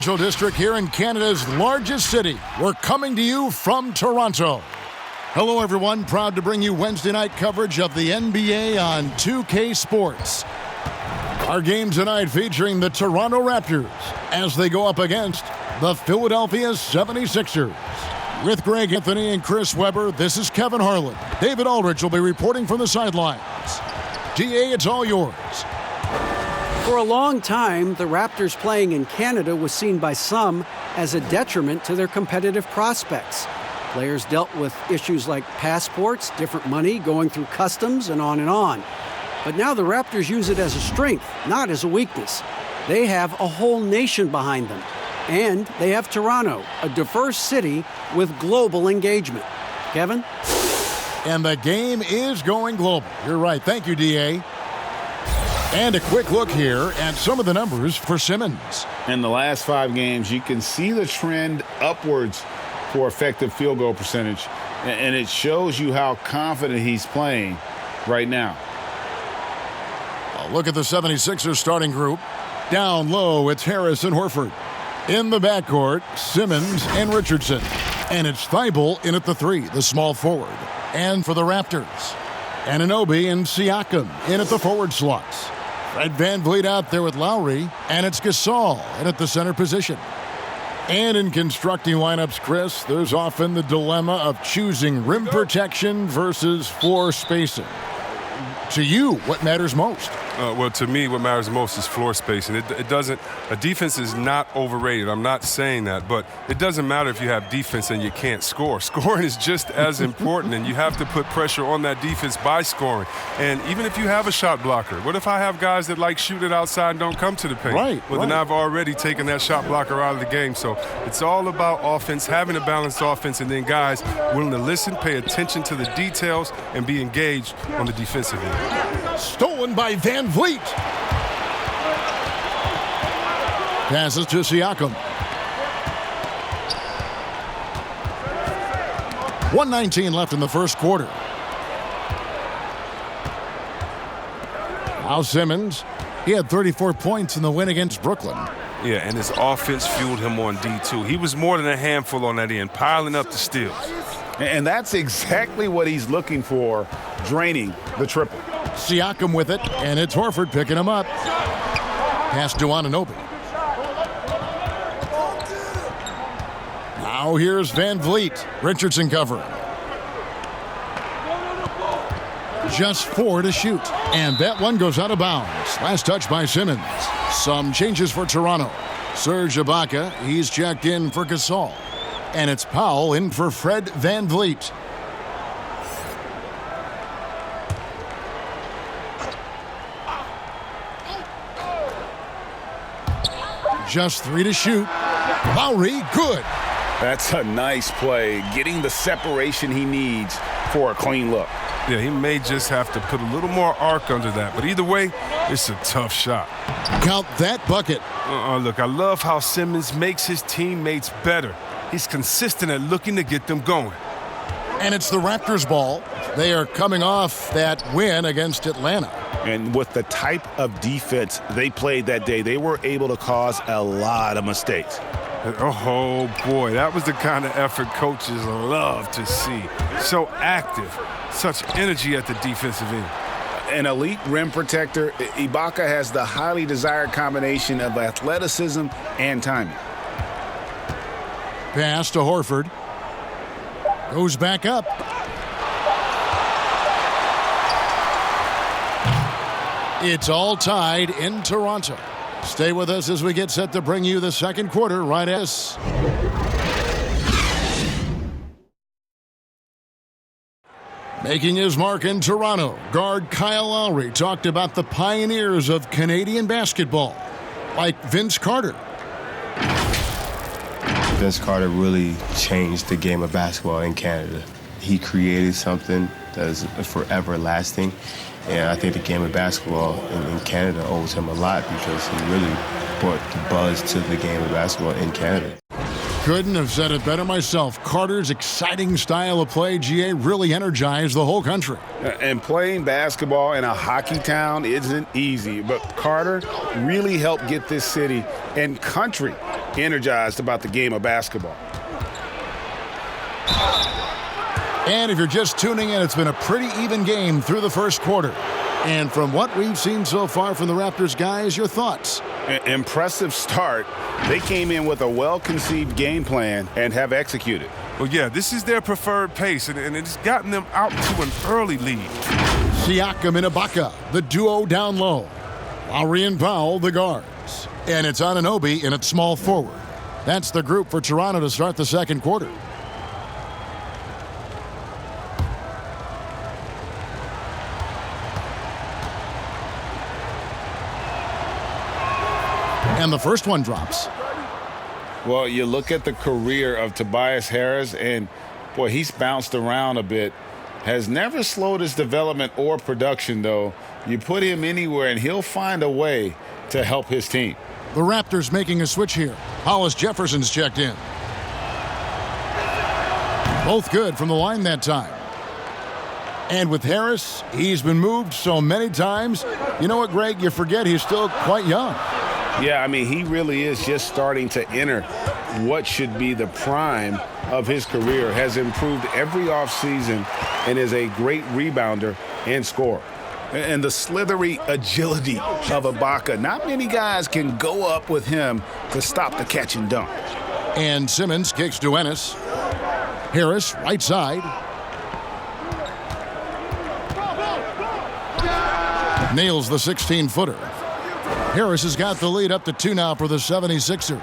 District here in Canada's largest city. We're coming to you from Toronto. Hello, everyone. Proud to bring you Wednesday night coverage of the NBA on 2K Sports. Our game tonight featuring the Toronto Raptors as they go up against the Philadelphia 76ers. With Greg Anthony and Chris Webber, this is Kevin Harlan. David Aldrich will be reporting from the sidelines. DA, it's all yours. For a long time, the Raptors playing in Canada was seen by some as a detriment to their competitive prospects. Players dealt with issues like passports, different money, going through customs, and on and on. But now the Raptors use it as a strength, not as a weakness. They have a whole nation behind them. And they have Toronto, a diverse city with global engagement. Kevin? And the game is going global. You're right. Thank you, DA. And a quick look here at some of the numbers for Simmons. In the last 5 games, you can see the trend upwards for effective field goal percentage. And it shows you how confident he's playing right now. A look at the 76ers starting group. Down low, it's Harris and Horford. In the backcourt, Simmons and Richardson. And it's Thibault in at the 3, the small forward. And for the Raptors, Anunoby and Siakam in at the forward slots. Fred VanVleet out there with Lowry, and it's Gasol in at the center position. And in constructing lineups, Chris, there's often the dilemma of choosing rim protection versus floor spacing. To you, what matters most? Well, to me, what matters most is floor spacing. It doesn't. A defense is not overrated. I'm not saying that, but it doesn't matter if you have defense and you can't score. Scoring is just as important, and you have to put pressure on that defense by scoring. And even if you have a shot blocker, what if I have guys that like shoot it outside and don't come to the paint? Right. Well, then I've already taken that shot blocker out of the game. So it's all about offense, having a balanced offense, and then guys willing to listen, pay attention to the details, and be engaged on the defensive end. Stolen by VanVleet. Passes to Siakam. 1:19 left in the first quarter. Now Simmons. He had 34 points in the win against Brooklyn. Yeah, and his offense fueled him on D2. He was more than a handful on that end, piling up the steals. And that's exactly what he's looking for, draining the triple. Siakam with it, and it's Horford picking him up. Pass to Anunoby. Now here's VanVleet. Richardson covering. Just 4 to shoot. And that one goes out of bounds. Last touch by Simmons. Some changes for Toronto. Serge Ibaka, he's checked in for Gasol. And it's Powell in for Fred VanVleet. Just 3 to shoot. Lowry, good. That's a nice play, getting the separation he needs for a clean look. Yeah, he may just have to put a little more arc under that. But either way, it's a tough shot. Count that bucket. Look, I love how Simmons makes his teammates better. He's consistent at looking to get them going. And it's the Raptors' ball. They are coming off that win against Atlanta. And with the type of defense they played that day, they were able to cause a lot of mistakes. Oh, boy, that was the kind of effort coaches love to see. So active, such energy at the defensive end. An elite rim protector, Ibaka has the highly desired combination of athleticism and timing. Pass to Horford. Goes back up. It's all tied in Toronto. Stay with us as we get set to bring you the second quarter right as. Making his mark in Toronto, guard Kyle Lowry talked about the pioneers of Canadian basketball, like Vince Carter. Vince Carter really changed the game of basketball in Canada. He created something that is forever lasting. And I think the game of basketball in Canada owes him a lot because he really brought the buzz to the game of basketball in Canada. Couldn't have said it better myself. Carter's exciting style of play, GA, really energized the whole country. And playing basketball in a hockey town isn't easy, but Carter really helped get this city and country energized about the game of basketball. And if you're just tuning in, it's been a pretty even game through the first quarter. And from what we've seen so far from the Raptors guys, your thoughts? Impressive start. They came in with a well-conceived game plan and have executed. Well, yeah, this is their preferred pace, and it's gotten them out to an early lead. Siakam and Ibaka, the duo down low. Lowry and Powell, the guards. And it's Anunoby in at small forward. That's the group for Toronto to start the second quarter. And the first one drops. Well, you look at the career of Tobias Harris, and, boy, he's bounced around a bit. Has never slowed his development or production, though. You put him anywhere, and he'll find a way to help his team. The Raptors making a switch here. Hollis Jefferson's checked in. Both good from the line that time. And with Harris, he's been moved so many times. You know what, Greg? You forget he's still quite young. Yeah, I mean, he really is just starting to enter what should be the prime of his career. Has improved every offseason and is a great rebounder and scorer. And the slithery agility of Ibaka. Not many guys can go up with him to stop the catch and dunk. And Simmons kicks to Ennis. Harris, right side. Nails the 16-footer. Harris has got the lead up to 2 now for the 76ers.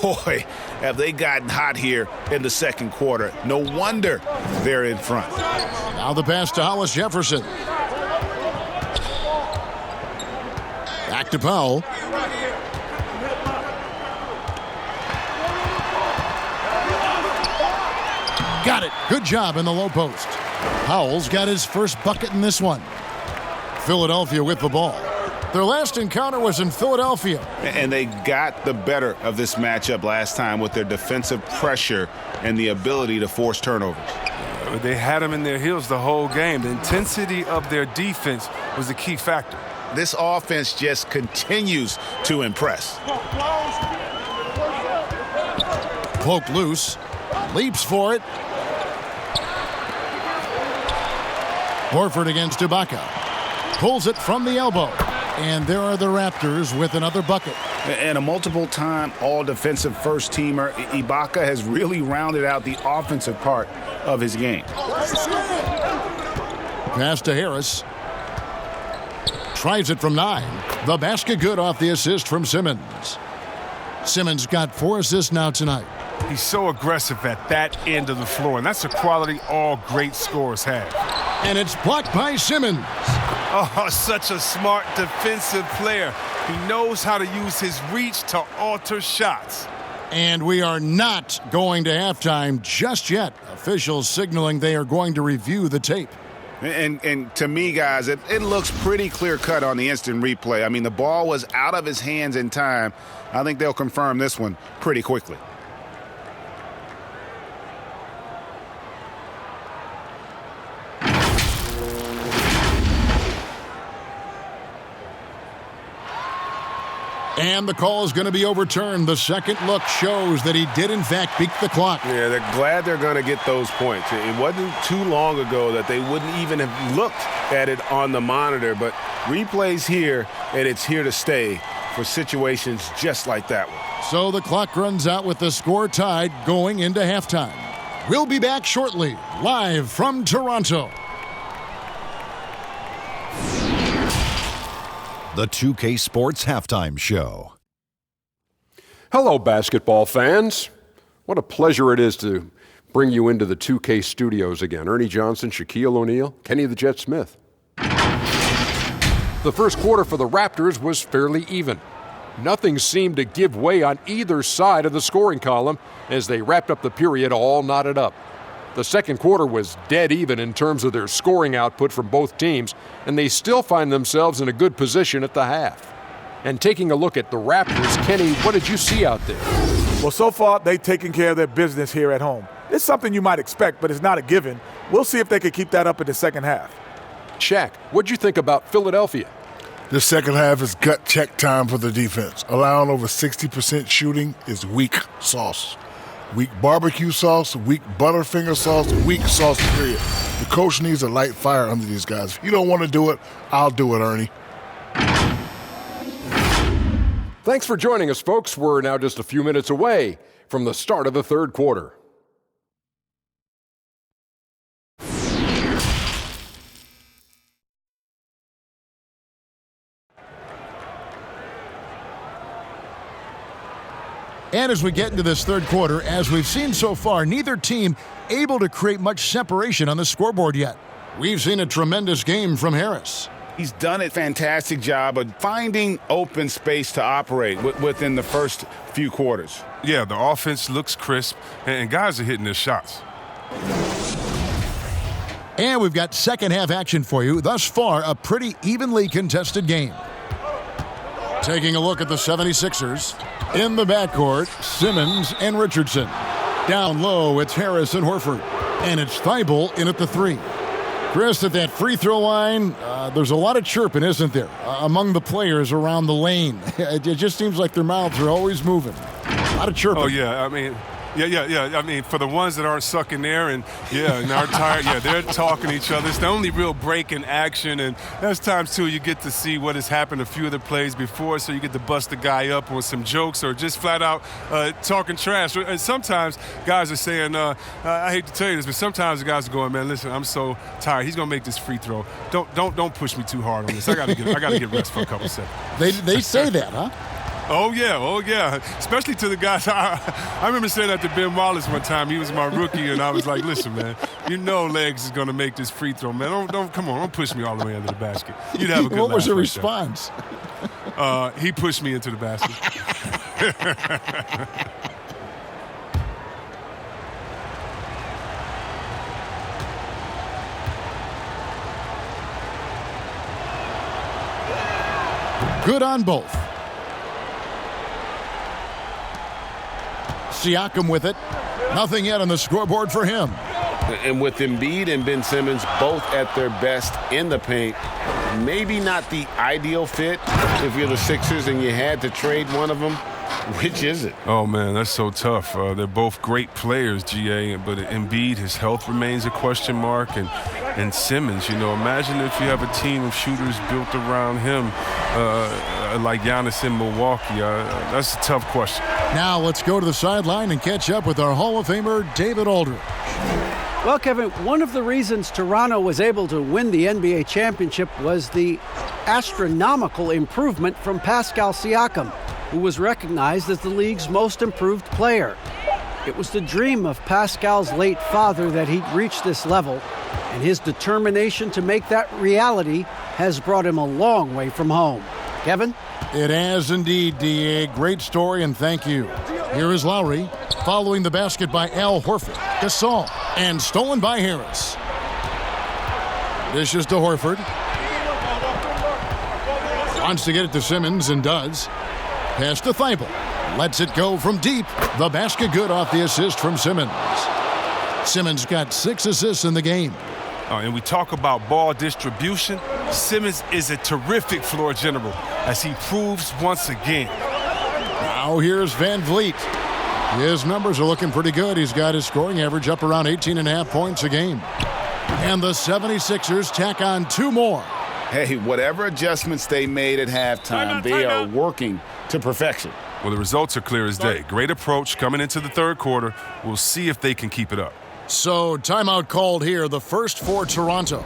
Boy, have they gotten hot here in the second quarter. No wonder they're in front. Now the pass to Hollis Jefferson. Back to Powell. Got it. Good job in the low post. Powell's got his first bucket in this one. Philadelphia with the ball. Their last encounter was in Philadelphia. And they got the better of this matchup last time with their defensive pressure and the ability to force turnovers. They had them in their heels the whole game. The intensity of their defense was the key factor. This offense just continues to impress. Poked loose. Leaps for it. Horford against Ibaka. Pulls it from the elbow. And there are the Raptors with another bucket. And a multiple-time all-defensive first-teamer, Ibaka has really rounded out the offensive part of his game. Pass to Harris. Tries it from 9. The basket good off the assist from Simmons. Simmons got 4 assists now tonight. He's so aggressive at that end of the floor, and that's a quality all great scorers have. And it's blocked by Simmons. Oh, such a smart defensive player. He knows how to use his reach to alter shots. And we are not going to halftime just yet. Officials signaling they are going to review the tape. And to me, guys, it looks pretty clear-cut on the instant replay. I mean, the ball was out of his hands in time. I think they'll confirm this one pretty quickly. And the call is going to be overturned. The second look shows that he did, in fact, beat the clock. Yeah, they're glad they're going to get those points. It wasn't too long ago that they wouldn't even have looked at it on the monitor, but replays here, and it's here to stay for situations just like that one. So the clock runs out with the score tied going into halftime. We'll be back shortly, live from Toronto. The 2K Sports Halftime Show. Hello, basketball fans. What a pleasure it is to bring you into the 2K studios again. Ernie Johnson, Shaquille O'Neal, Kenny the Jet Smith. The first quarter for the Raptors was fairly even. Nothing seemed to give way on either side of the scoring column as they wrapped up the period all knotted up. The second quarter was dead even in terms of their scoring output from both teams, and they still find themselves in a good position at the half. And taking a look at the Raptors, Kenny, what did you see out there? Well, so far, they've taken care of their business here at home. It's something you might expect, but it's not a given. We'll see if they can keep that up in the second half. Shaq, what'd you think about Philadelphia? The second half is gut check time for the defense. Allowing over 60% shooting is weak sauce. Weak barbecue sauce, weak Butterfinger sauce, weak sauce, period. The coach needs a light fire under these guys. If you don't want to do it, I'll do it, Ernie. Thanks for joining us, folks. We're now just a few minutes away from the start of the third quarter. And as we get into this third quarter, as we've seen so far, neither team able to create much separation on the scoreboard yet. We've seen a tremendous game from Harris. He's done a fantastic job of finding open space to operate within the first few quarters. Yeah, the offense looks crisp, and guys are hitting their shots. And we've got second half action for you. Thus far, a pretty evenly contested game. Taking a look at the 76ers. In the backcourt, Simmons and Richardson. Down low, it's Harris and Horford. And it's Thibault in at the 3. Chris, at that free throw line, there's a lot of chirping, isn't there, among the players around the lane. It just seems like their mouths are always moving. A lot of chirping. Oh, yeah. I mean, yeah. I mean, for the ones that aren't sucking there and are tired, they're talking to each other. It's the only real break in action, and there's times, too, you get to see what has happened a few of the plays before, so you get to bust the guy up with some jokes or just flat out talking trash. And sometimes guys are saying, I hate to tell you this, but sometimes the guys are going, man, listen, I'm so tired. He's going to make this free throw. Don't push me too hard on this. I got to get rest for a couple seconds. They say that, huh? Oh, yeah. Especially to the guys. I remember saying that to Ben Wallace one time. He was my rookie, and I was like, listen, man, Legs is going to make this free throw, man. Don't push me all the way under the basket. You'd have a good What was the right response? He pushed me into the basket. Good on both. Siakam with it. Nothing yet on the scoreboard for him. And with Embiid and Ben Simmons both at their best in the paint, maybe not the ideal fit if you're the Sixers and you had to trade one of them. Which is it? Oh, man, that's so tough. They're both great players, GA, but Embiid, his health remains a question mark. And Simmons, imagine if you have a team of shooters built around him like Giannis in Milwaukee. That's a tough question. Now let's go to the sideline and catch up with our Hall of Famer, David Aldridge. Well, Kevin, one of the reasons Toronto was able to win the NBA championship was the astronomical improvement from Pascal Siakam, who was recognized as the league's most improved player. It was the dream of Pascal's late father that he'd reach this level, and his determination to make that reality has brought him a long way from home. Kevin? It has indeed, D.A. Great story, and thank you. Here is Lowry, following the basket by Al Horford. Gasol, and stolen by Harris. Dishes to Horford. Wants to get it to Simmons, and does. Pass to Thibault. Lets it go from deep. The basket good off the assist from Simmons. Simmons got 6 assists in the game. And we talk about ball distribution. Simmons is a terrific floor general, as he proves once again. Now here's Van Vliet. His numbers are looking pretty good. He's got his scoring average up around 18.5 points a game. And the 76ers tack on 2 more. Hey, whatever adjustments they made at halftime, they are working to perfection. Well, the results are clear as day. Great approach coming into the third quarter. We'll see if they can keep it up. So, timeout called here, the first for Toronto.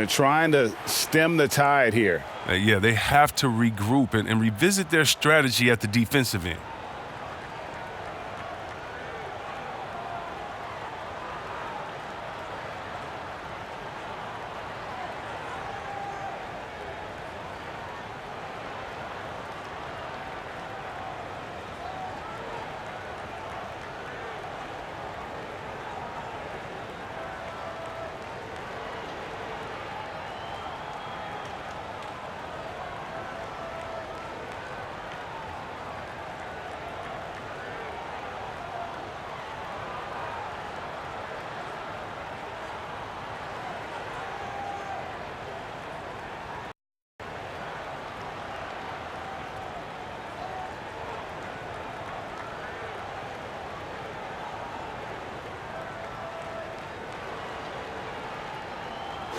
Trying to stem the tide here. They have to regroup and revisit their strategy at the defensive end.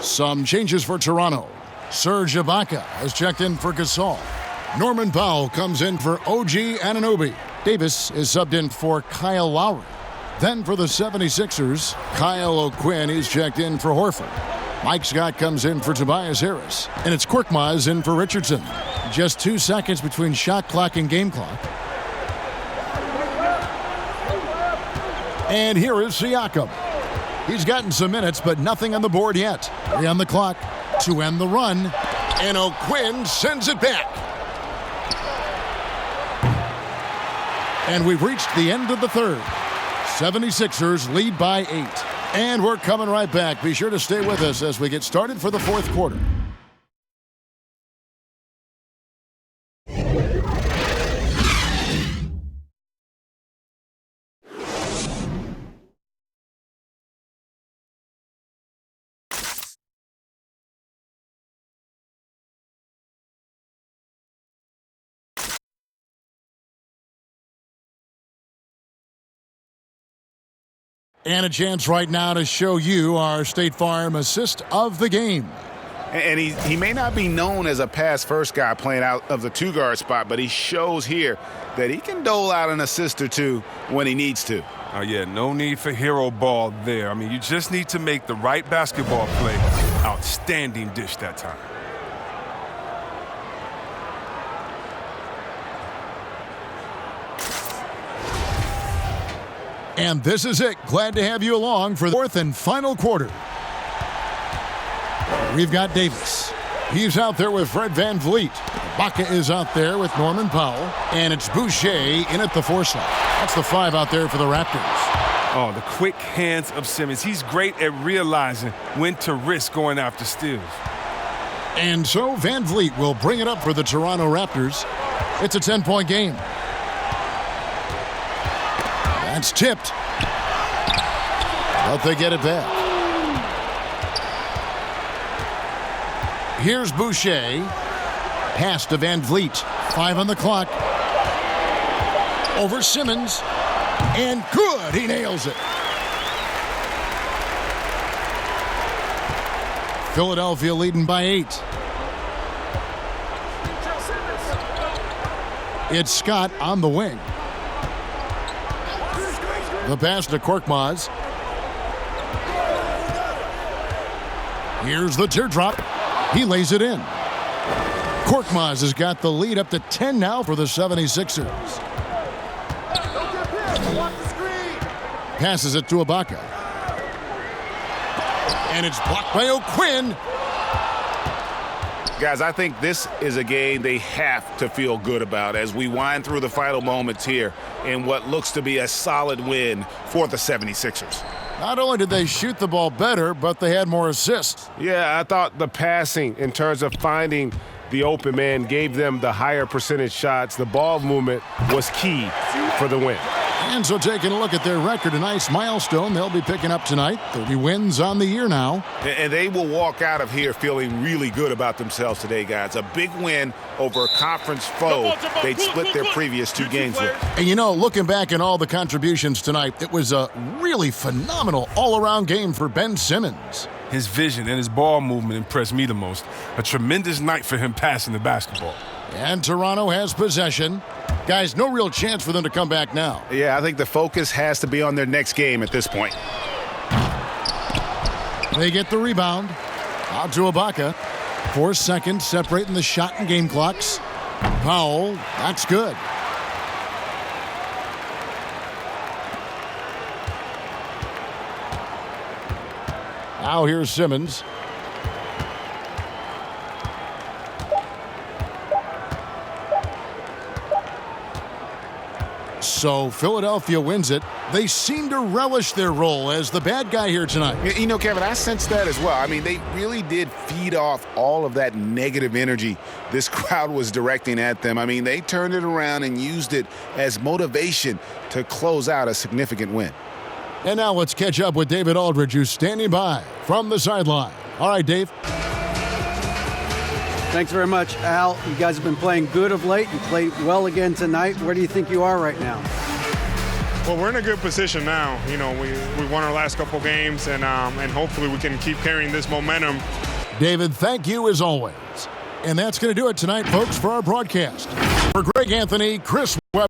Some changes for Toronto. Serge Ibaka has checked in for Gasol. Norman Powell comes in for OG Anunoby. Davis is subbed in for Kyle Lowry. Then for the 76ers, Kyle O'Quinn is checked in for Horford. Mike Scott comes in for Tobias Harris. And it's Korkmaz in for Richardson. Just 2 seconds between shot clock and game clock. And here is Siakam. He's gotten some minutes, but nothing on the board yet. 3 on the clock to end the run. And O'Quinn sends it back. And we've reached the end of the third. 76ers lead by 8. And we're coming right back. Be sure to stay with us as we get started for the fourth quarter. And a chance right now to show you our State Farm assist of the game. And he may not be known as a pass-first guy playing out of the two-guard spot, but he shows here that he can dole out an assist or two when he needs to. Oh, yeah, no need for hero ball there. I mean, you just need to make the right basketball play. Outstanding dish that time. And this is it. Glad to have you along for the fourth and final quarter. We've got Davis. He's out there with Fred VanVleet. Ibaka is out there with Norman Powell. And it's Boucher in at the 4 slot. That's the 5 out there for the Raptors. Oh, the quick hands of Simmons. He's great at realizing when to risk going after steals. And so VanVleet will bring it up for the Toronto Raptors. It's a 10-point game. That's tipped. But they get it back. Here's Boucher. Pass to VanVleet. 5 on the clock. Over Simmons. And good. He nails it. Philadelphia leading by 8. It's Scott on the wing. The pass to Korkmaz. Here's the teardrop. He lays it in. Korkmaz has got the lead up to 10 now for the 76ers. Passes it to Ibaka. And it's blocked by O'Quinn. Guys, I think this is a game they have to feel good about as we wind through the final moments here in what looks to be a solid win for the 76ers. Not only did they shoot the ball better, but they had more assists. Yeah, I thought the passing in terms of finding the open man gave them the higher percentage shots. The ball movement was key for the win. And so taking a look at their record, a nice milestone they'll be picking up tonight. 30 wins on the year now. And they will walk out of here feeling really good about themselves today, guys. A big win over a conference foe they'd split their previous 2 games with. And you know, looking back at all the contributions tonight, it was a really phenomenal all-around game for Ben Simmons. His vision and his ball movement impressed me the most. A tremendous night for him passing the basketball. And Toronto has possession. Guys, no real chance for them to come back now. Yeah, I think the focus has to be on their next game at this point. They get the rebound. Out to Ibaka. 4 seconds separating the shot and game clocks. Powell, that's good. Now here's Simmons. So Philadelphia wins it. They seem to relish their role as the bad guy here tonight. You know, Kevin, I sense that as well. I mean, they really did feed off all of that negative energy this crowd was directing at them. I mean, they turned it around and used it as motivation to close out a significant win. And now let's catch up with David Aldridge, who's standing by from the sideline. All right, Dave. Thanks very much, Al. You guys have been playing good of late. You played well again tonight. Where do you think you are right now? Well, we're in a good position now. You know, we won our last couple games, and hopefully we can keep carrying this momentum. David, thank you as always. And that's going to do it tonight, folks, for our broadcast. For Greg Anthony, Chris Webb.